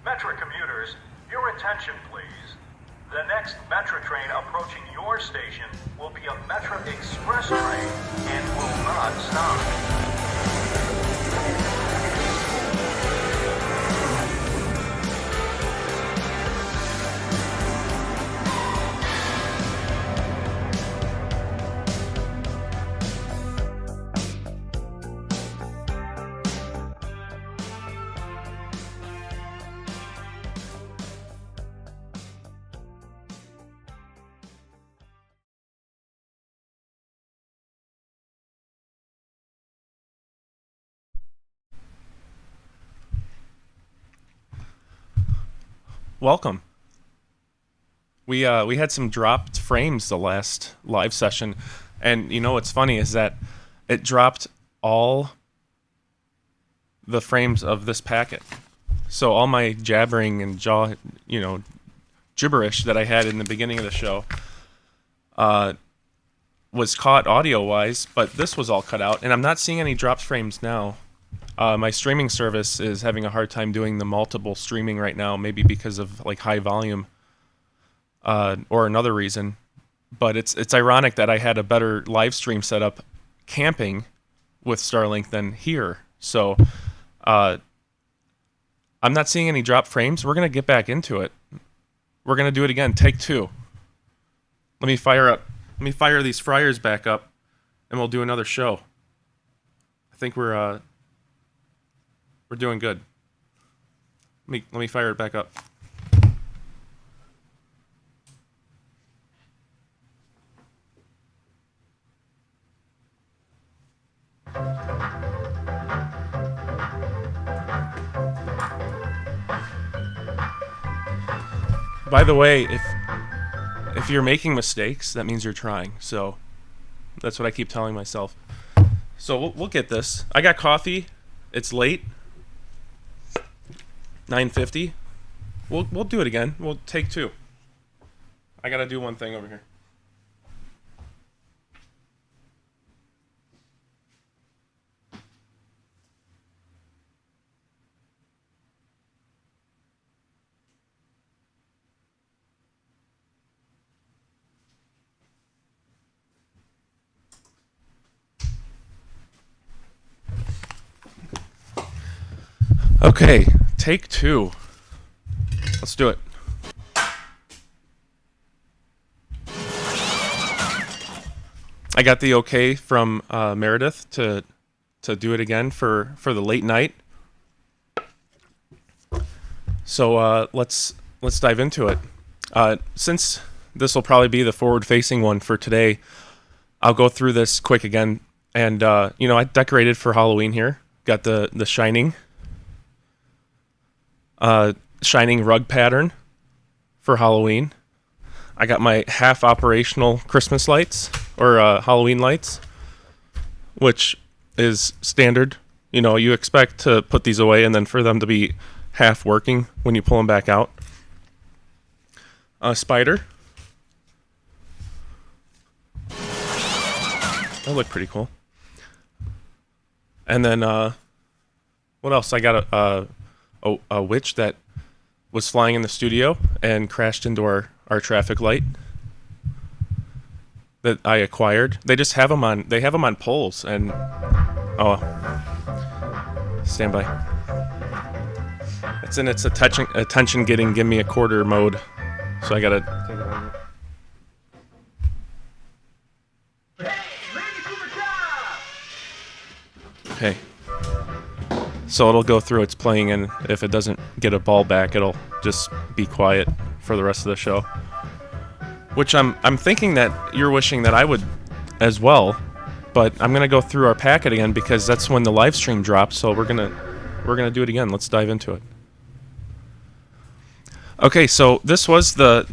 Metra commuters, your attention please. The next Metra train approaching your station will be a Metra Express train and will not stop. Welcome. We had some dropped frames the last live session, and you know what's funny is that it dropped all the frames of this packet. So all my jabbering and gibberish that I had in the beginning of the show was caught audio-wise, but this was all cut out, and I'm not seeing any dropped frames now. My streaming service is having a hard time doing the multiple streaming right now, maybe because of like high volume or another reason. But it's ironic that I had a better live stream setup camping with Starlink than here. So I'm not seeing any drop frames. We're going to get back into it. We're going to do it again. Take two. Let me fire these fryers back up, and we'll do another show. I think we're doing good. Let me fire it back up. By the way, if you're making mistakes, that means you're trying. So that's what I keep telling myself. So we'll get this. I got coffee. It's late. 9:50. We'll do it again. We'll take two. I gotta do one thing over here. Okay, take two. Let's do it. I got the okay from Meredith to do it again for the late night. So let's dive into it. Since this will probably be the forward-facing one for today, I'll go through this quick again. And I decorated for Halloween here. Got the shining rug pattern for Halloween. I got my half operational Christmas lights or Halloween lights, which is standard. You expect to put these away and then for them to be half working when you pull them back out. A spider. That looked pretty cool. And then what else? I got a witch that was flying in the studio and crashed into our traffic light that I acquired. They just have them on. They have them on poles and stand by. It's in its attention getting give me a quarter mode, so I gotta take it on. Okay. So it'll go through its playing, and if it doesn't get a ball back, it'll just be quiet for the rest of the show. Which I'm thinking that you're wishing that I would as well, but I'm gonna go through our packet again because that's when the live stream drops. So we're gonna do it again. Let's dive into it. Okay, so this was the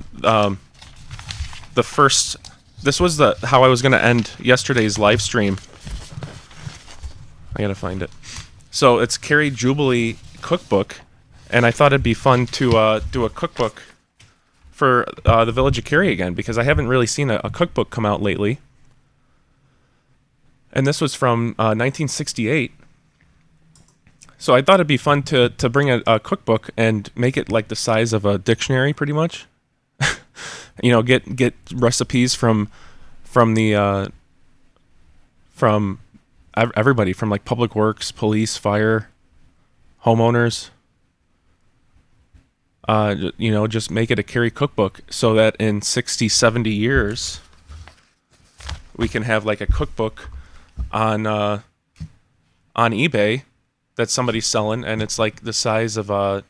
first. This was how I was gonna end yesterday's live stream. I gotta find it. So it's Cary Jubilee cookbook, and I thought it'd be fun to do a cookbook for the Village of Cary again, because I haven't really seen a cookbook come out lately. And this was from 1968. So I thought it'd be fun to bring a cookbook and make it like the size of a dictionary, pretty much. Get recipes from the from everybody, from like public works, police, fire, homeowners. Just make it a Cary cookbook so that in 60, 70 years we can have like a cookbook on eBay that somebody's selling, and it's like the size of a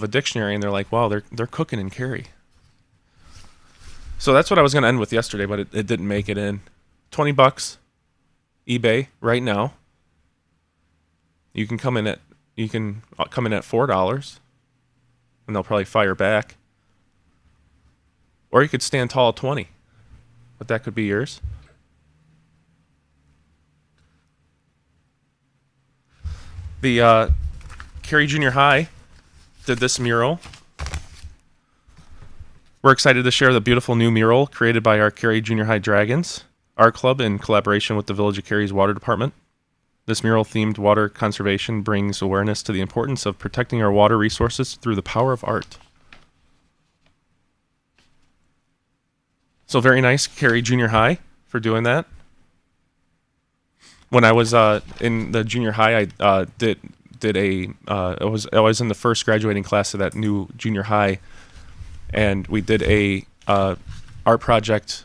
dictionary, and they're like, wow, they're cooking in Cary. So that's what I was going to end with yesterday, but it didn't make it in. $20 eBay right now. You can come in at $4, and they'll probably fire back. Or you could stand tall at 20, but that could be yours. The Cary Junior High did this mural. We're excited to share the beautiful new mural created by our Cary Junior High Dragons Art Club in collaboration with the Village of Cary's Water Department. This mural-themed water conservation brings awareness to the importance of protecting our water resources through the power of art. So very nice, Cary Junior High, for doing that. When I was in the junior high, I I was in the first graduating class of that new junior high, and we did a art project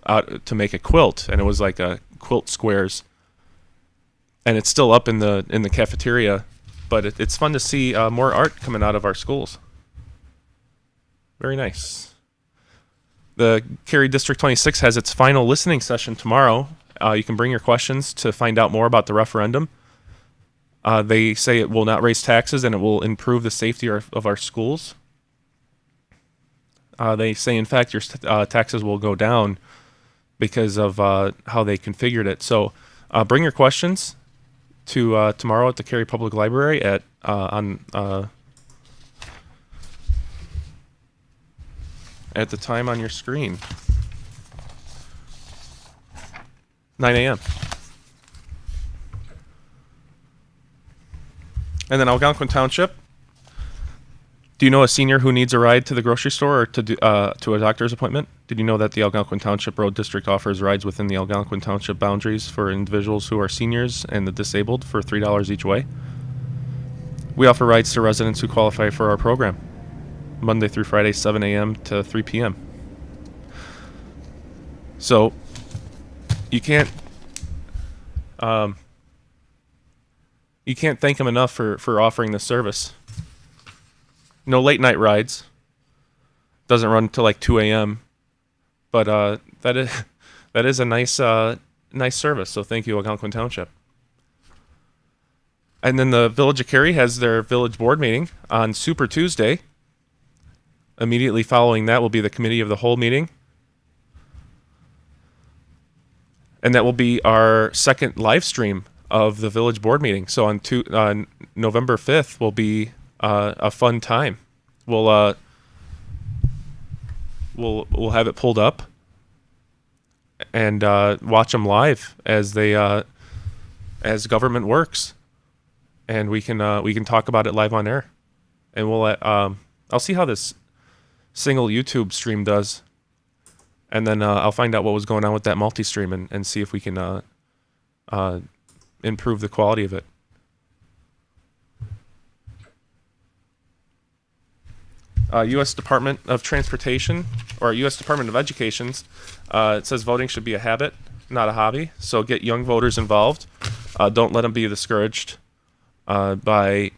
to make a quilt, and it was like a quilt squares, and it's still up in the cafeteria, but it's fun to see more art coming out of our schools. Very nice. The Cary District 26 has its final listening session tomorrow. You can bring your questions to find out more about the referendum. They say it will not raise taxes and it will improve the safety of our schools. They say, in fact, your taxes will go down because of how they configured it. So bring your questions to tomorrow at the Cary Public Library at the time on your screen. 9 a.m. And then Algonquin Township. Do you know a senior who needs a ride to the grocery store or to a doctor's appointment? Did you know that the Algonquin Township Road District offers rides within the Algonquin Township boundaries for individuals who are seniors and the disabled for $3 each way? We offer rides to residents who qualify for our program, Monday through Friday, 7 a.m. to 3 p.m. So you can't thank them enough for offering this service. No late night rides. Doesn't run till like 2 a.m. But that is a nice service. So thank you, Algonquin Township. And then the Village of Cary has their village board meeting on Super Tuesday. Immediately following that will be the committee of the whole meeting. And that will be our second live stream of the village board meeting. So on November 5th will be a fun time. We'll have it pulled up and watch them live as government works, and we can talk about it live on air. And I'll see how this single YouTube stream does. And then I'll find out what was going on with that multi-stream and see if we can improve the quality of it. U.S. Department of Transportation, or U.S. Department of Education's, it says voting should be a habit, not a hobby. So get young voters involved. Don't let them be discouraged by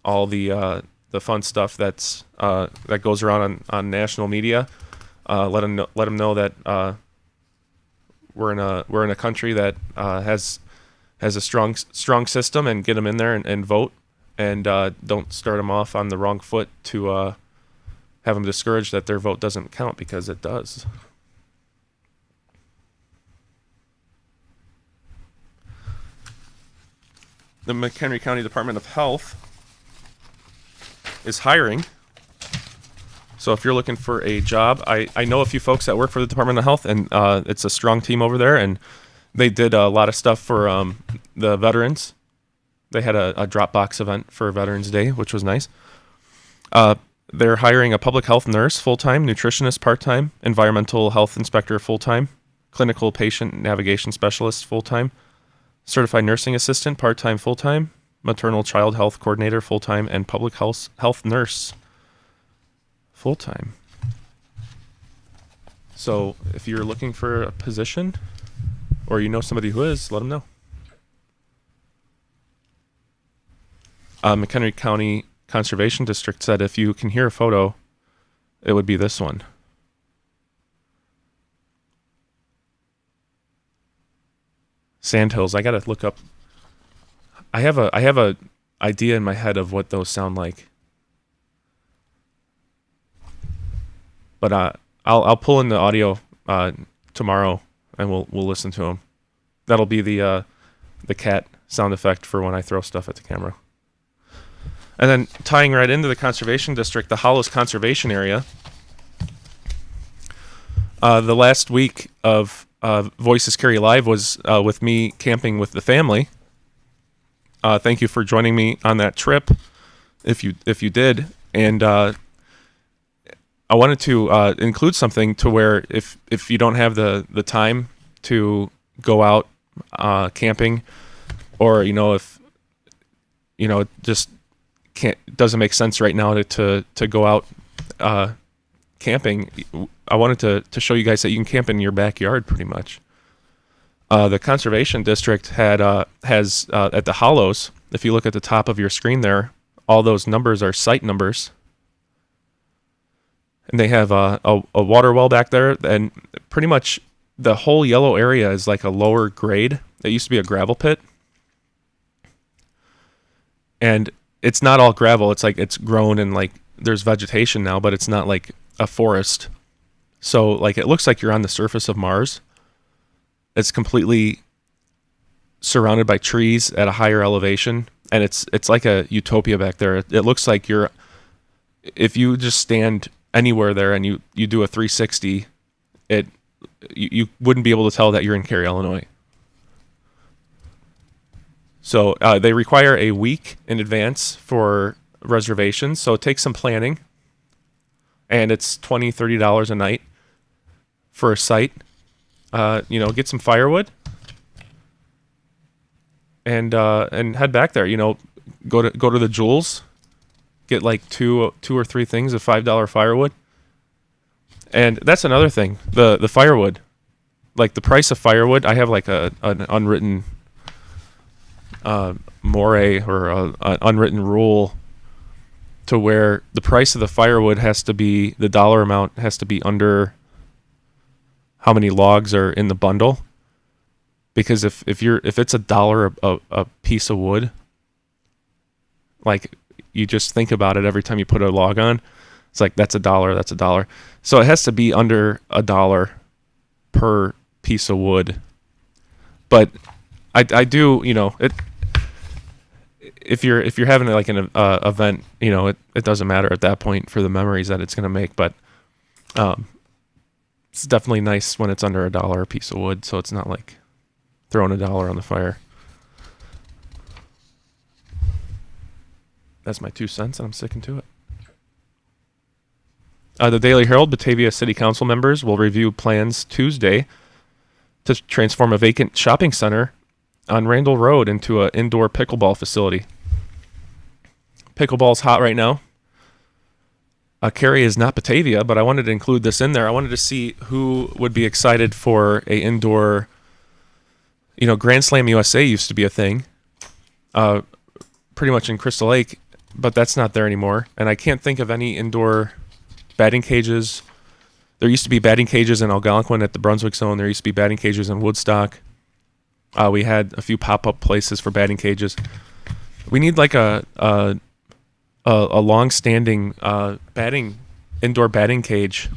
all the fun stuff that goes around on national media. Let them know that we're in a country that has a strong system, and get them in there and vote, and don't start them off on the wrong foot to have them discouraged that their vote doesn't count, because it does. The McHenry County Department of Health is hiring. So if you're looking for a job, I know a few folks that work for the Department of Health, and it's a strong team over there, and they did a lot of stuff for the veterans They had a Dropbox event for Veterans Day, which was nice. They're hiring a public health nurse full-time, nutritionist part-time, environmental health inspector full-time, clinical patient navigation specialist full-time, certified nursing assistant part-time full-time, maternal child health coordinator full-time, and public health nurse full-time. So if you're looking for a position or you know somebody who is, let them know. McHenry County Conservation District said if you can hear a photo, it would be this one. Sandhills. I gotta look up. I have a idea in my head of what those sound like. But I'll pull in the audio tomorrow and we'll listen to them. That'll be the cat sound effect for when I throw stuff at the camera. And then tying right into the conservation district, the Hollows Conservation Area. The last week of Voices Cary Live was with me camping with the family. Thank you for joining me on that trip, if you did. And I wanted to include something to where if you don't have the time to go out camping, or if it just doesn't make sense right now to go out camping, I wanted to show you guys that you can camp in your backyard pretty much. The conservation district has at the Hollows, if you look at the top of your screen there, all those numbers are site numbers. And they have a water well back there, and pretty much the whole yellow area is like a lower grade. It used to be a gravel pit. And it's not all gravel. It's like it's grown and like there's vegetation now, but it's not like a forest. So like it looks like you're on the surface of Mars. It's completely surrounded by trees at a higher elevation, and it's like a utopia back there. It looks like if you just stand anywhere there and you do a 360, you wouldn't be able to tell that you're in Cary, Illinois. So they require a week in advance for reservations, so it takes some planning, and it's $20, $30 a night for a site. Get some firewood and head back there. Go to the Jewels, get like two or three things of $5 firewood, and that's another thing. The firewood, like the price of firewood, I have like an unwritten moray or an unwritten rule to where the price of the firewood the dollar amount has to be under how many logs are in the bundle. Because if it's $1 a piece of wood, like you just think about it every time you put a log on, it's like that's $1. So it has to be under $1 per piece of wood. But I do, it. If you're having like an event, it doesn't matter at that point for the memories that it's going to make. But it's definitely nice when it's under $1 a piece of wood, so it's not like throwing $1 on the fire. That's my 2 cents, and I'm sticking to it. The Daily Herald, Batavia City Council members will review plans Tuesday to transform a vacant shopping center on Randall Road into an indoor pickleball facility. Pickleball's hot right now. Cary is not Batavia, but I wanted to include this in there. I wanted to see who would be excited for a indoor, Grand Slam USA used to be a thing, pretty much in Crystal Lake, but that's not there anymore. And I can't think of any indoor batting cages. There used to be batting cages in Algonquin at the Brunswick Zone. There used to be batting cages in Woodstock. We had a few pop-up places for batting cages. We need like a long-standing indoor batting cage,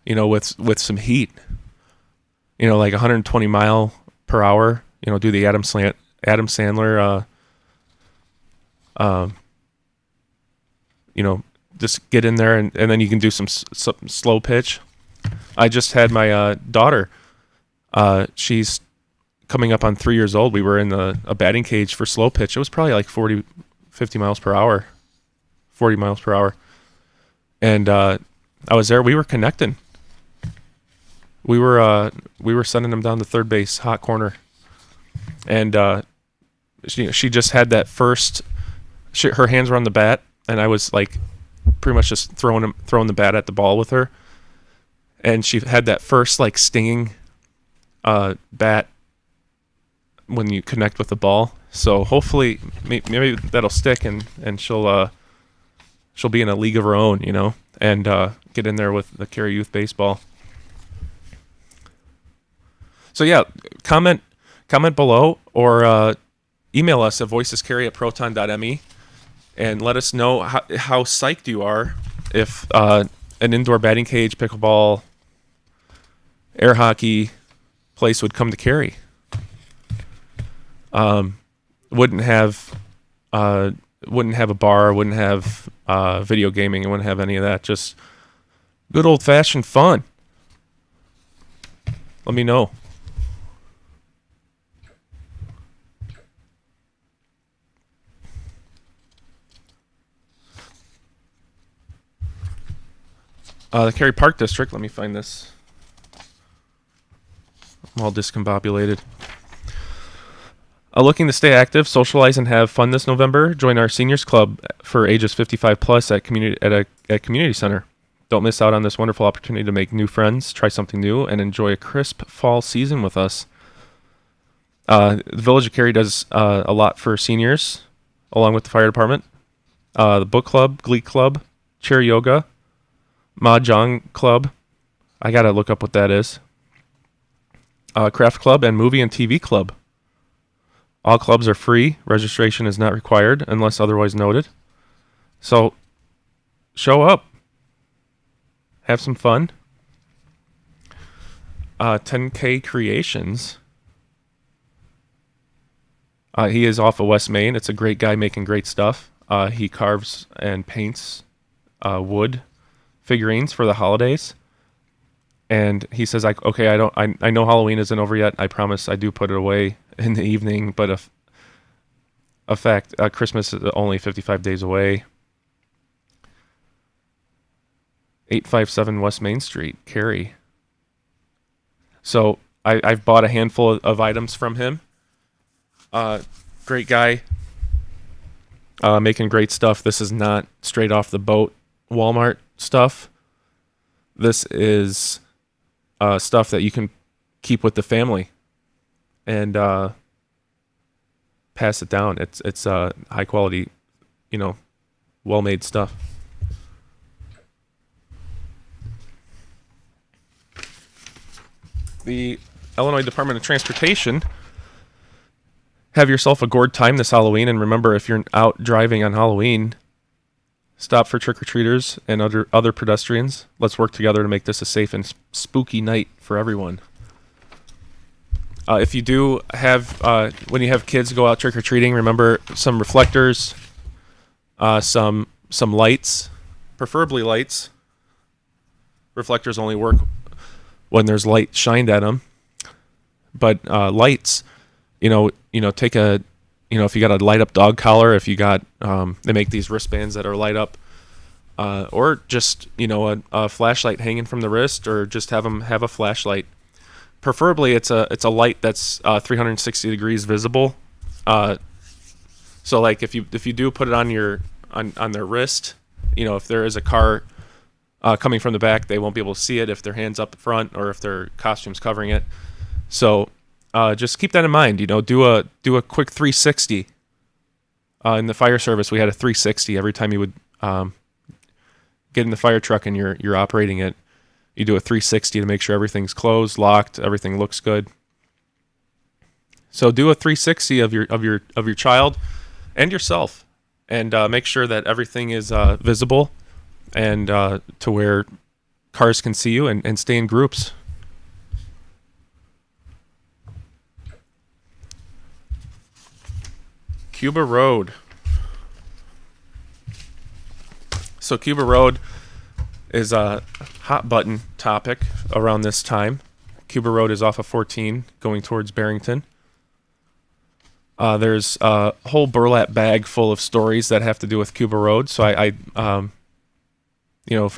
with some heat. Like 120 mile per hour. Do the Adam Sandler. Just get in there and then you can do some slow pitch. I just had my daughter. She's coming up on 3 years old, we were in a batting cage for slow pitch. It was probably like 40, 50 miles per hour, 40 miles per hour. And I was there. We were connecting. We were sending them down to third base, hot corner. And she just had that first. Her hands were on the bat, and I was like, pretty much just throwing the bat at the ball with her. And she had that first like stinging bat when you connect with the ball. So hopefully maybe that'll stick, and she'll be in a league of her own, you know, and get in there with the Cary Youth Baseball. So yeah, comment below or email us at voicescary@proton.me and let us know how psyched you are if an indoor batting cage, pickleball, air hockey place would come to Cary. Wouldn't have a bar, wouldn't have video gaming, it wouldn't have any of that. Just good old fashioned fun. Let me know. The Cary Park District. Let me find this. I'm all discombobulated. Looking to stay active, socialize, and have fun this November? Join our seniors club for ages 55 plus at community center. Don't miss out on this wonderful opportunity to make new friends, try something new, and enjoy a crisp fall season with us. The Village of Cary does a lot for seniors, along with the fire department. The book club, glee club, chair yoga, mahjong club. I gotta look up what that is. Craft club and movie and TV club. All clubs are free. Registration is not required unless otherwise noted. So, show up. Have some fun. 10K Creations. He is off of West Main. It's a great guy making great stuff. He carves and paints wood figurines for the holidays. And he says, I know Halloween isn't over yet. I promise I do put it away in the evening, but Christmas is only 55 days away. 857 West Main Street, Cary. So I've bought a handful of items from him. Great guy. Making great stuff. This is not straight off the boat Walmart stuff. This is stuff that you can keep with the family and pass it down. It's high quality, well made stuff. The Illinois Department of Transportation. Have yourself a gourd time this Halloween, and remember, if you're out driving on Halloween, stop for trick-or-treaters and other pedestrians. Let's work together to make this a safe and spooky night for everyone. If you do have, when you have kids go out trick-or-treating, remember some reflectors, some lights, preferably lights. Reflectors only work when there's light shined at them. But lights, take a, if you got a light up dog collar, if you got, they make these wristbands that are light up, or just, a flashlight hanging from the wrist, or just have them have a flashlight. Preferably it's a light that's 360 degrees visible. So like if you do put it on their wrist, if there is a car coming from the back, they won't be able to see it if their hand's up front or if their costume's covering it. So just keep that in mind. Do a quick 360. In the fire service, we had a 360 every time you would get in the fire truck and you're operating it. You do a 360 to make sure everything's closed, locked, everything looks good. So do a 360 of your child and yourself, and make sure that everything is visible and to where cars can see you, and stay in groups. Cuba Road. So Cuba Road is a hot button topic around this time. Cuba Road is off of 14 going towards Barrington. There's a whole burlap bag full of stories that have to do with Cuba Road. So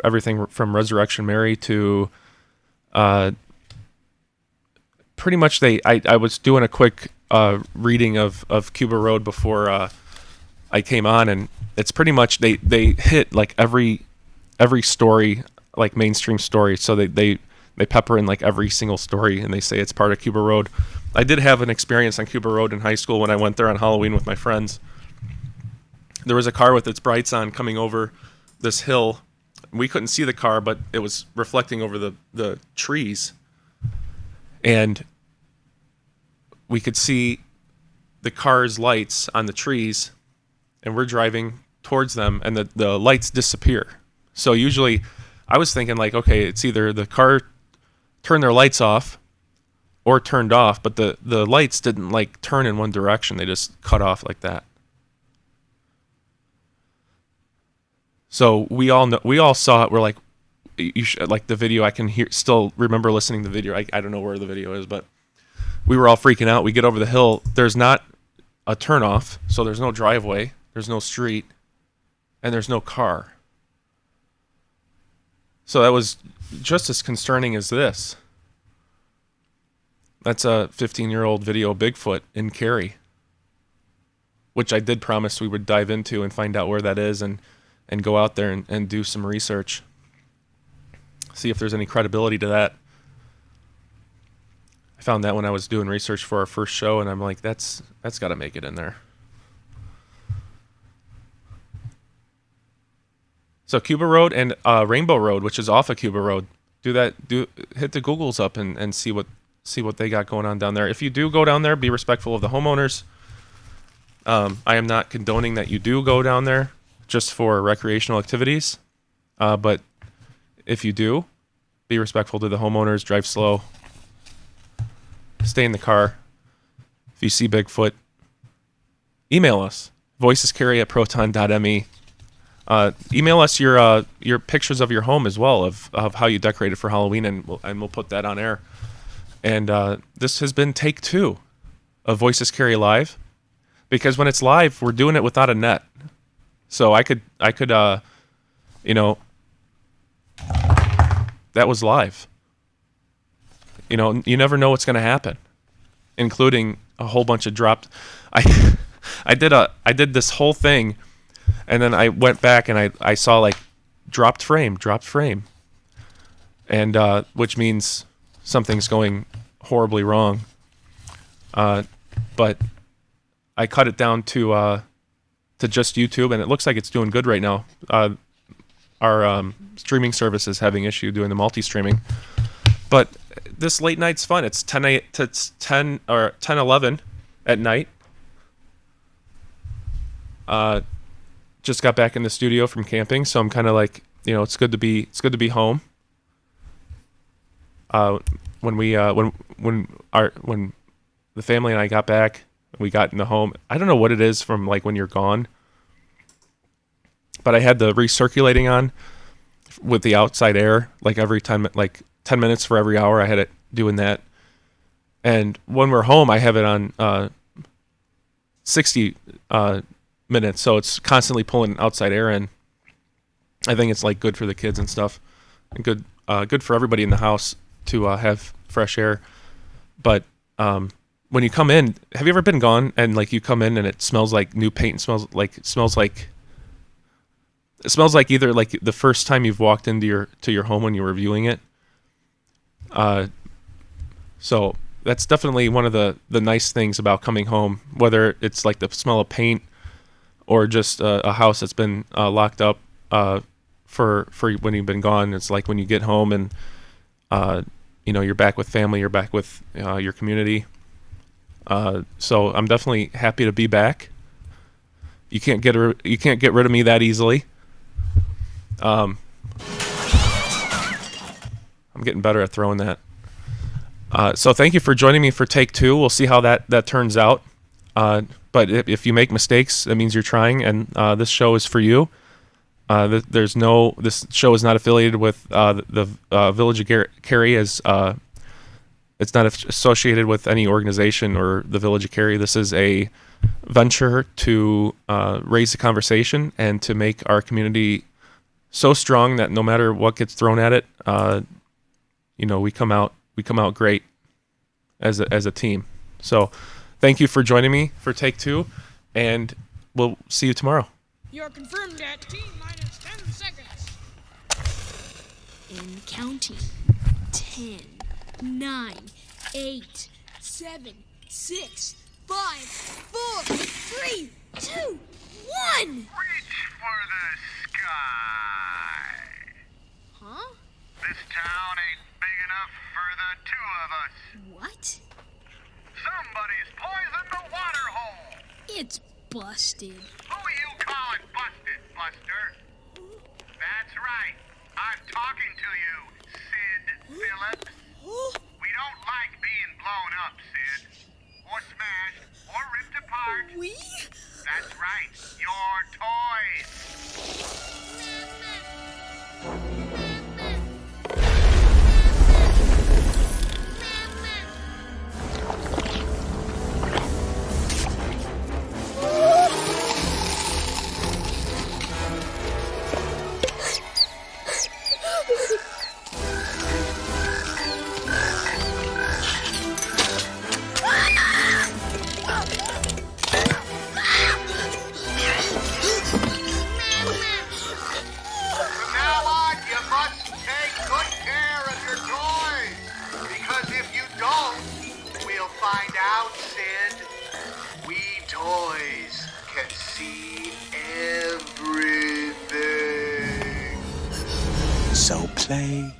everything from Resurrection Mary to pretty much I was doing a quick reading of Cuba Road before I came on, and it's pretty much they hit like every story, like mainstream story. So they pepper in like every single story, and they say it's part of Cuba Road. I did have an experience on Cuba Road in high school when I went there on Halloween with my friends. There was a car with its brights on coming over this hill. We couldn't see the car, but it was reflecting over the trees. And we could see the car's lights on the trees, and we're driving towards them, and the lights disappear. So usually I was thinking like, okay, it's either the car turned their lights off or turned off, but the lights didn't like turn in one direction. They just cut off like that. So we all saw it. We're like, you should, like the video. I can still remember listening to the video. I don't know where the video is, but we were all freaking out. We get over the hill. There's not a turnoff, so there's no driveway, there's no street, and there's no car. So that was just as concerning as this. That's a 15-year-old video of Bigfoot in Cary, which I did promise we would dive into and find out where that is and go out there and do some research. See if there's any credibility to that. I found that when I was doing research for our first show, and I'm like, that's got to make it in there. So Cuba Road and Rainbow Road, which is off of Cuba Road, hit the Googles up and see what they got going on down there. If you do go down there, be respectful of the homeowners. I am not condoning that you do go down there just for recreational activities, but if you do, be respectful to the homeowners, drive slow, stay in the car. If you see Bigfoot, email us, voicescary@proton.me. Email us your pictures of your home as well, of how you decorated for Halloween, and we'll put that on air. And this has been take 2 of Voices Cary Live, because when it's live, we're doing it without a net. So I could that was live. You never know what's going to happen, including a whole bunch of dropped. I did this whole thing, and then I went back and I saw like dropped frame, and which means something's going horribly wrong. But I cut it down to just YouTube, and it looks like it's doing good right now. Our streaming service is having issue doing the multi-streaming, but this late night's fun. It's 10 or 10:11 at night. Just got back in the studio from camping, so I'm kind of like, it's good to be home. When the family and I got back, we got in the home. I don't know what it is from like when you're gone, but I had the recirculating on with the outside air, like every time, like 10 minutes for every hour. I had it doing that. And when we're home, I have it on 60 minutes, so it's constantly pulling outside air in. I think it's like good for the kids and stuff, and good for everybody in the house to have fresh air. But when you come in, have you ever been gone and like you come in and it smells like new paint and smells like either like the first time you've walked into your home when you were viewing it. So that's definitely one of the nice things about coming home, whether it's like the smell of paint or just a house that's been locked up for when you've been gone. It's like when you get home and you're back with family, you're back with your community. So I'm definitely happy to be back. You can't get rid of me that easily. I'm getting better at throwing that. So thank you for joining me for take 2. We'll see how that turns out. But if you make mistakes, that means you're trying, and this show is for you. This show is not affiliated with the Village of Cary as It's not associated with any organization or the Village of Cary. This is a venture to raise the conversation and to make our community so strong that no matter what gets thrown at it, we come out great as a team. So thank you for joining me for Take Two, and we'll see you tomorrow. You're confirmed at T-minus 10 seconds. And counting. 10, 9, 8, 7, 6, 5, 4, 3, 2, 1! Reach for the sky. Huh? This town ain't big enough for the two of us. What? Somebody's poisoned the water hole. It's busted. Who you calling busted, Buster? That's right. I'm talking to you, Sid Phillips. We don't like being blown up, Sid. Or smashed, or ripped apart. We? That's right. Your toys. From now on, you must take good care of your toys. Because if you don't, we'll find out, Sid. We toys can see everything. So play